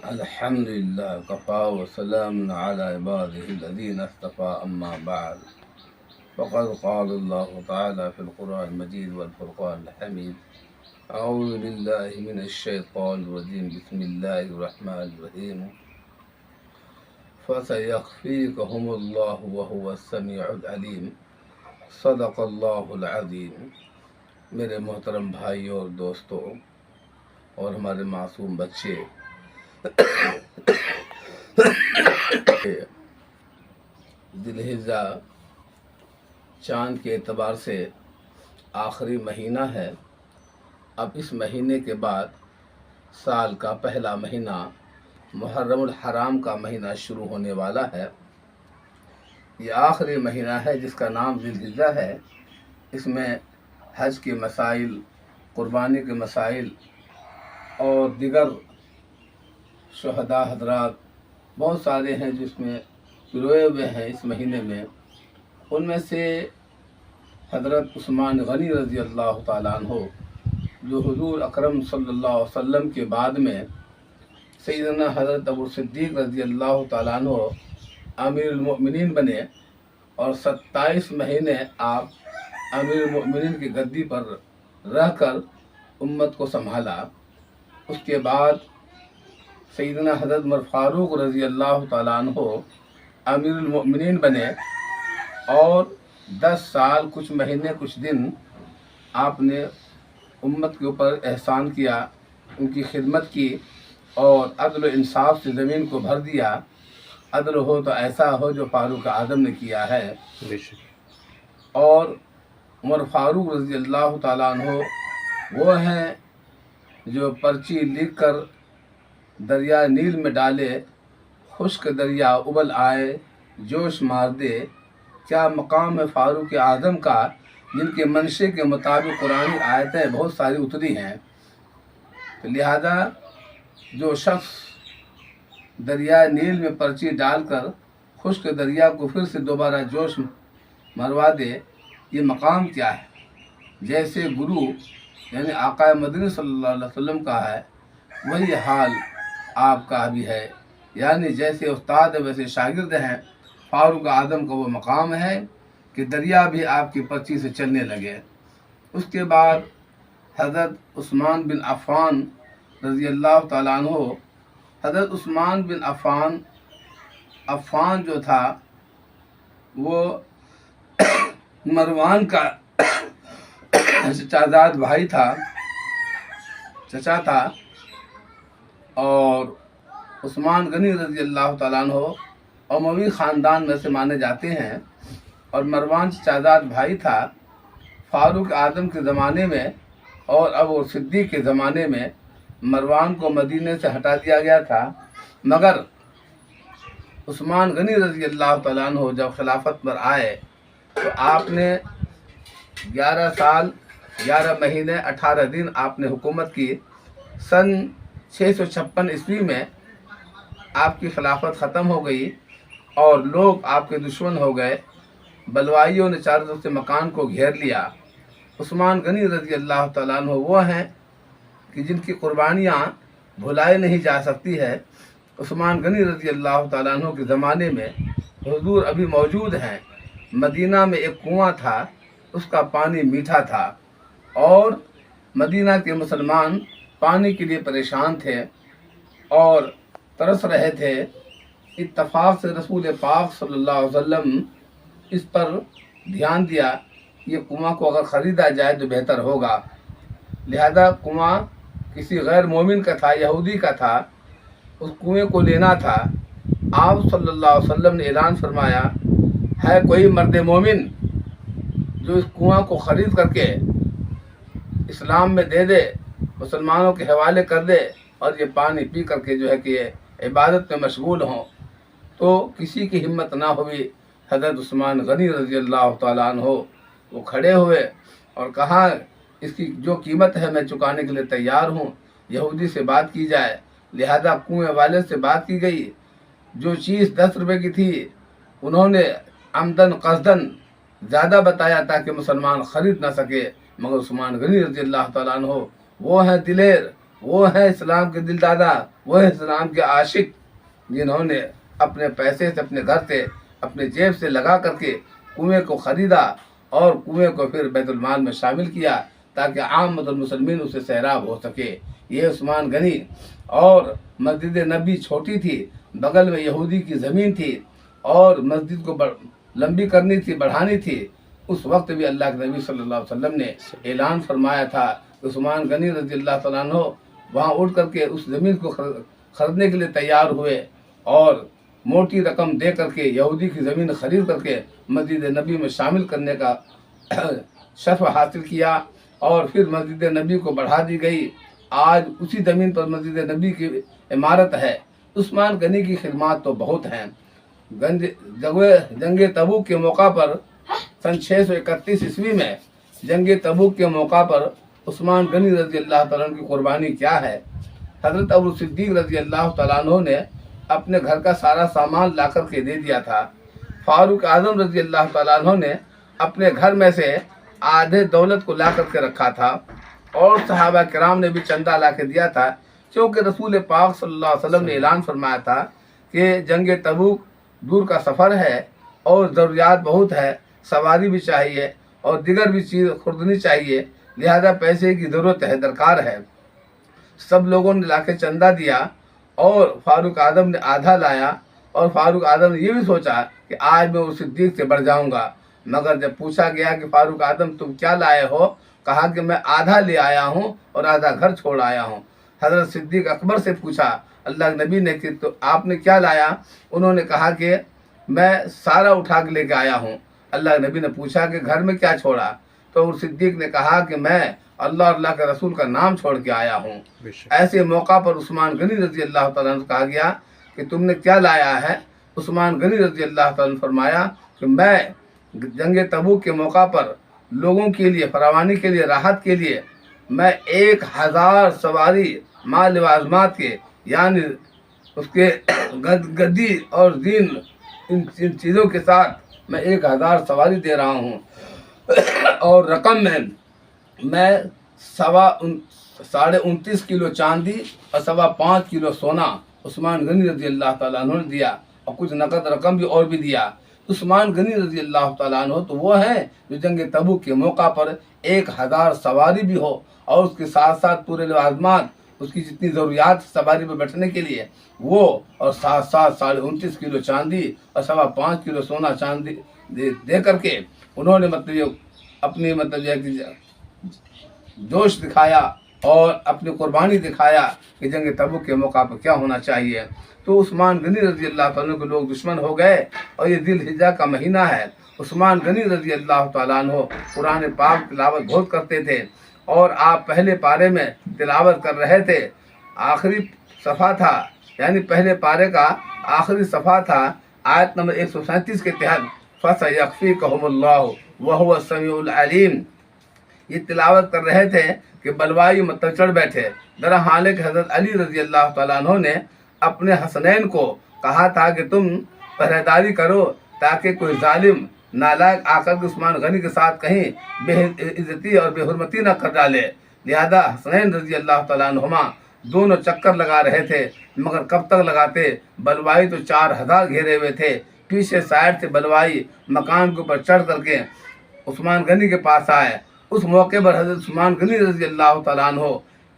الحمد لله كفى وسلام على عباده الذين اصطفى أما بعد فقد قال الله تعالى في القرآن المجيد والفرقان الحميد أعوذ بالله من الشيطان الرجيم بسم الله الرحمن الرحيم فسيكفيكهم الله وهو السميع العليم صدق اللہ العظیم۔ میرے محترم بھائیوں اور دوستوں اور ہمارے معصوم بچے، ذی الحجہ چاند کے اعتبار سے آخری مہینہ ہے۔ اب اس مہینے کے بعد سال کا پہلا مہینہ محرم الحرام کا مہینہ شروع ہونے والا ہے۔ یہ آخری مہینہ ہے جس کا نام ذی الحجہ ہے۔ اس میں حج کے مسائل، قربانی کے مسائل اور دیگر شہداء حضرات بہت سارے ہیں جس میں پروئے ہوئے ہیں اس مہینے میں۔ ان میں سے حضرت عثمان غنی رضی اللہ تعالیٰ عنہ، جو حضور اکرم صلی اللہ علیہ وسلم کے بعد میں سیدنا حضرت ابو صدیق رضی اللہ تعالیٰ عنہ امیر المؤمنین بنے اور 27 مہینے آپ امیر المؤمنین کی گدی پر رہ کر امت کو سنبھالا۔ اس کے بعد سیدنا حضرت عمر فاروق رضی اللہ تعالیٰ عنہ امیر المؤمنین بنے اور 10 سال کچھ مہینے کچھ دن آپ نے امت کے اوپر احسان کیا، ان کی خدمت کی اور عدل و انصاف سے زمین کو بھر دیا۔ عدل ہو تو ایسا ہو جو فاروق اعظم نے کیا ہے۔ اور عمر فاروق رضی اللہ تعالیٰ عنہ وہ ہیں جو پرچی لکھ کر دریا نیل میں ڈالے، خشک دریا ابل آئے جوش مار دے، کیا مقام ہے فاروق اعظم کا، جن کے منشے کے مطابق قرآنی آیتیں بہت ساری اتری ہیں۔ تو لہذا جو شخص دریا نیل میں پرچی ڈال کر خشک دریا کو پھر سے دوبارہ جوش مروا دے، یہ مقام کیا ہے؟ جیسے گرو یعنی آقا مدنی صلی اللہ علیہ وسلم کا ہے، وہی حال آپ کا بھی ہے۔ یعنی جیسے استاد ویسے شاگرد ہیں۔ فاروق اعظم کا وہ مقام ہے کہ دریا بھی آپ کی پرچی سے چلنے لگے۔ اس کے بعد حضرت عثمان بن عفان رضی اللہ تعالیٰ عنہ، حضرت عثمان بن عفان جو تھا وہ مروان کا چچازاد بھائی تھا، چچا تھا، اور عثمان غنی رضی اللہ تعالیٰ عنہ اموی خاندان میں سے مانے جاتے ہیں، اور مروان چچازاد بھائی تھا۔ فاروق اعظم کے زمانے میں اور ابو صدیق کے زمانے میں مروان کو مدینے سے ہٹا دیا گیا تھا، مگر عثمان غنی رضی اللہ تعالیٰ عنہ جب خلافت پر آئے تو آپ نے 11 سال 11 مہینے 18 دن آپ نے حکومت کی۔ سن 656 عیسوی میں آپ کی خلافت ختم ہو گئی اور لوگ آپ کے دشمن ہو گئے۔ بلوائیوں نے چاروں طرف سے مکان کو گھیر لیا۔ عثمان غنی رضی اللہ تعالیٰ عنہ وہ ہیں کہ جن کی قربانیاں بھلائی نہیں جا سکتی ہے۔ عثمان غنی رضی اللہ تعالیٰ عنہ کے زمانے میں حضور ابھی موجود ہیں۔ مدینہ میں ایک کنواں تھا، اس کا پانی میٹھا تھا اور مدینہ کے مسلمان پانی کے لیے پریشان تھے اور ترس رہے تھے۔ اتفاق سے رسول پاک صلی اللہ علیہ وسلم اس پر دھیان دیا، یہ کنواں کو اگر خریدا جائے تو بہتر ہوگا۔ لہذا کنواں کسی غیر مومن کا تھا، یہودی کا تھا، اس کنویں کو لینا تھا۔ آپ صلی اللہ علیہ وسلم نے اعلان فرمایا، ہے کوئی مرد مومن جو اس کنواں کو خرید کر کے اسلام میں دے دے، مسلمانوں کے حوالے کر دے اور یہ پانی پی کر کے جو ہے کہ عبادت میں مشغول ہوں۔ تو کسی کی ہمت نہ ہوئی۔ حضرت عثمان غنی رضی اللہ تعالیٰ عنہ وہ کھڑے ہوئے اور کہا، اس کی جو قیمت ہے میں چکانے کے لیے تیار ہوں، یہودی سے بات کی جائے۔ لہذا کنویں والے سے بات کی گئی۔ جو چیز 10 روپے کی تھی انہوں نے عمدن قصدن زیادہ بتایا تاکہ مسلمان خرید نہ سکے، مگر عثمان غنی رضی اللہ تعالیٰ عنہ وہ ہیں دلیر، وہ ہیں اسلام کے دل دادا، وہ ہیں اسلام کے عاشق، جنہوں نے اپنے پیسے سے، اپنے گھر سے، اپنے جیب سے لگا کر کے کنویں کو خریدا اور کنویں کو پھر بیت المال میں شامل کیا تاکہ عامۃ المسلمین اسے سیراب ہو سکے۔ یہ عثمان غنی، اور مسجد نبی چھوٹی تھی، بغل میں یہودی کی زمین تھی اور مسجد کو لمبی کرنی تھی، بڑھانی تھی۔ اس وقت بھی اللہ کے نبی صلی اللہ علیہ وسلم نے اعلان فرمایا تھا کہ عثمان غنی رضی اللہ تعالیٰ عنہ وہاں اٹھ کر کے اس زمین کو خریدنے کے لیے تیار ہوئے اور موٹی رقم دے کر کے یہودی کی زمین خرید کر کے مسجد نبی میں شامل کرنے کا شرف حاصل کیا، اور پھر مسجد نبی کو بڑھا دی گئی۔ آج اسی زمین پر مسجد نبی کی عمارت ہے۔ عثمان غنی کی خدمات تو بہت ہیں۔ جنگ تبوک کے موقع پر سن 631 عیسوی میں جنگ تبوک کے موقع پر عثمان غنی رضی اللہ تعالیٰ عنہ کی قربانی کیا ہے؟ حضرت ابو صدیق رضی اللہ تعالیٰ عنہ نے اپنے گھر کا سارا سامان لا کر کے دے دیا تھا۔ فاروق اعظم رضی اللہ تعالیٰ عنہ نے اپنے گھر میں سے آدھے دولت کو لا کر کے رکھا تھا، اور صحابہ کرام نے بھی چندہ لا کے دیا تھا، کیونکہ رسول پاک صلی اللہ علیہ وسلم نے اعلان فرمایا تھا کہ جنگ تبوک دور کا سفر ہے اور ضروریات بہت ہے، سواری بھی چاہیے اور دیگر بھی چیز خریدنی چاہیے، لہذا پیسے کی ضرورت ہے، درکار ہے۔ سب لوگوں نے لا کے چندہ دیا اور فاروق اعظم نے آدھا لایا، اور فاروق اعظم نے یہ بھی سوچا کہ آج میں اس صدیق سے بڑھ جاؤں گا، مگر جب پوچھا گیا کہ فاروق اعظم تم کیا لائے ہو، کہا کہ میں آدھا لے آیا ہوں اور آدھا گھر چھوڑ آیا ہوں۔ حضرت صدیق اکبر سے پوچھا اللہ کے نبی نے کہ تو آپ نے کیا لایا؟ انہوں نے کہا کہ میں سارا اٹھا کے لے کے آیا ہوں۔ اللہ کے نبی نے پوچھا کہ گھر میں کیا چھوڑا؟ تو صدیق نے کہا کہ میں اللہ اور اللہ کے رسول کا نام چھوڑ کے آیا ہوں۔ ایسے موقع پر عثمان غنی رضی اللہ تعالیٰ عنہ کہا گیا کہ تم نے کیا لایا ہے؟ عثمان غنی رضی اللہ تعالیٰ عنہ فرمایا کہ میں جنگ تبوک کے موقع پر لوگوں کے لیے فراوانی کے لیے، راحت کے لیے میں 1000 سواری مال لوازمات کے، یعنی اس کے گدی اور زین، ان چیزوں کے ساتھ میں 1000 سواری دے رہا ہوں، اور رقم میں 29.5 کلو چاندی اور 5.25 کلو سونا عثمان غنی رضی اللہ تعالیٰ عنہ نے دیا، اور کچھ نقد رقم بھی اور بھی دیا۔ عثمان غنی رضی اللہ تعالیٰ عنہ تو وہ ہیں جو جنگ تبوک کے موقع پر 1000 سواری بھی ہو اور اس کے ساتھ ساتھ پورے لوازمات، اس کی جتنی ضروریات سواری پر بیٹھنے کے لیے وہ، اور ساتھ ساتھ 29.5 کلو چاندی اور 5.25 کلو سونا چاندی دے کر کے انہوں نے اپنی جوش دکھایا اور اپنی قربانی دکھایا کہ جنگ تبوک کے موقع پر کیا ہونا چاہیے۔ تو عثمان غنی رضی اللہ تعالیٰ کے لوگ دشمن ہو گئے، اور یہ ذی الحجہ کا مہینہ ہے۔ عثمان غنی رضی اللہ تعالیٰ عنہ قرآن پاک تلاوت بہت کرتے تھے، اور آپ پہلے پارے میں تلاوت کر رہے تھے، آخری صفحہ تھا، یعنی پہلے پارے کا آخری صفحہ تھا، آیت نمبر 137 کے تحت فَسَيَكْفِيكَهُمُ اللَّهُ وَهُوَ السَّمِيعُ الْعَلِيمُ۔ یہ تلاوت کر رہے تھے کہ بلوائی مطلب چڑھ بیٹھے۔ درا حال کہ حضرت علی رضی اللہ تعالیٰ عنہ نے اپنے حسنین کو کہا تھا کہ تم پہریداری کرو تاکہ کوئی ظالم نالائق آ کر عثمان غنی کے ساتھ کہیں بے عزتی اور بے حرمتی نہ کر ڈالے۔ لہذا حسنین رضی اللہ تعالیٰ عنہما دونوں چکر لگا رہے تھے، مگر کب تک لگاتے؟ بلوائی تو 4000 گھیرے ہوئے تھے، پیچھے سائڈ سے بلوائی مکان کے اوپر چڑھ کر کے عثمان غنی کے پاس آئے۔ اس موقع پر حضرت عثمان غنی رضی اللہ تعالیٰ عنہ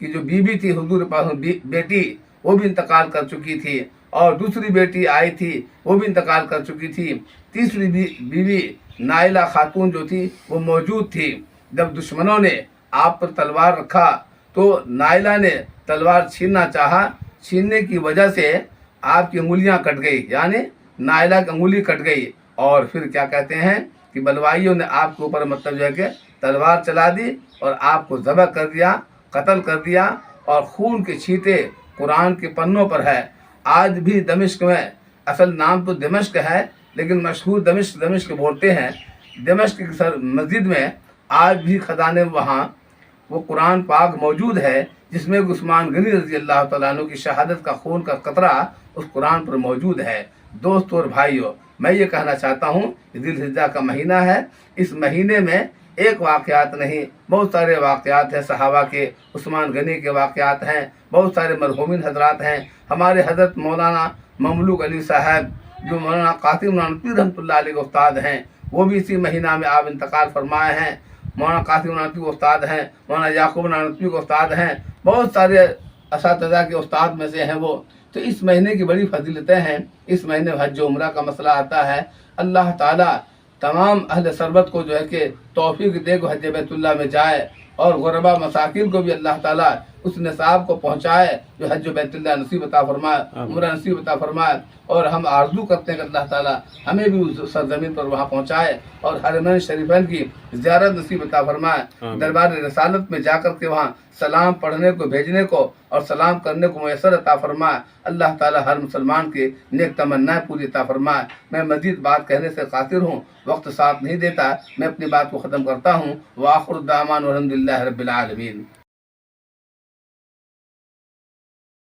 کی جو بیوی تھی، حضور پاک بیٹی، وہ بھی انتقال کر چکی تھی، اور دوسری بیٹی آئی تھی وہ بھی انتقال کر چکی تھی۔ تیسری بیوی نائلہ خاتون جو تھی وہ موجود تھی۔ جب دشمنوں نے آپ پر تلوار رکھا تو نائلہ نے تلوار چھیننا چاہا، چھیننے کی وجہ سے آپ کی انگلیاں کٹ گئی، یعنی نائلہ کی انگلی کٹ گئی، اور پھر کیا کہتے ہیں کہ بلوائیوں نے آپ کے اوپر کہ تلوار چلا دی اور آپ کو ذبح کر دیا، قتل کر دیا، اور خون کے چھینٹے قرآن کے پنوں پر ہے۔ آج بھی دمشق میں، اصل نام تو دمشق ہے لیکن مشہور دمشق بولتے ہیں، دمشق کی مسجد میں آج بھی خزانے وہاں وہ قرآن پاک موجود ہے، جس میں عثمان غنی رضی اللہ تعالیٰ عنہ کی شہادت کا خون کا قطرہ اس قرآن پر موجود ہے۔ دوستو اور بھائیو، میں یہ کہنا چاہتا ہوں کہ ذی الحجہ کا مہینہ ہے، اس مہینے میں ایک واقعات نہیں، بہت سارے واقعات ہیں صحابہ کے، عثمان غنی کے واقعات ہیں، بہت سارے مرحومین حضرات ہیں۔ ہمارے حضرت مولانا مملوک علی صاحب جو مولانا قاسم نانوتوی رحمۃ اللہ علیہ کے استاد ہیں، وہ بھی اسی مہینہ میں آپ انتقال فرمائے ہیں۔ مولانا قاسم نانوتوی استاد ہیں، مولانا یعقوب نانوتوی کے استاد ہیں، بہت سارے اساتذہ کے استاد میں سے ہیں وہ۔ تو اس مہینے کی بڑی فضیلتیں ہیں۔ اس مہینے میں حج و عمرہ کا مسئلہ آتا ہے۔ اللہ تعالیٰ تمام اہل سربت کو جو ہے کہ توفیق دے کہ حج بیت اللہ میں جائے، اور غربا مساکین کو بھی اللہ تعالیٰ اس نصاب کو پہنچائے جو حج بیت اللہ نصیب عطا فرمائے، عمرہ نصیب عطا فرمائے۔ اور ہم آرزو کرتے ہیں کہ اللہ تعالیٰ ہمیں بھی اس سرزمین پر وہاں پہنچائے اور حرمین شریفین کی زیارت نصیب عطا فرمائے، دربار رسالت میں جا کر کے وہاں سلام پڑھنے کو، بھیجنے کو اور سلام کرنے کو میسر عطا فرمائے۔ اللہ تعالیٰ ہر مسلمان کے نیک تمنائیں پوری عطا فرمائے۔ میں مزید بات کہنے سے قاصر ہوں، وقت ساتھ نہیں دیتا، میں اپنی بات کو ختم کرتا ہوں۔ وآخر الدعوان والحمد للہ رب العالمین۔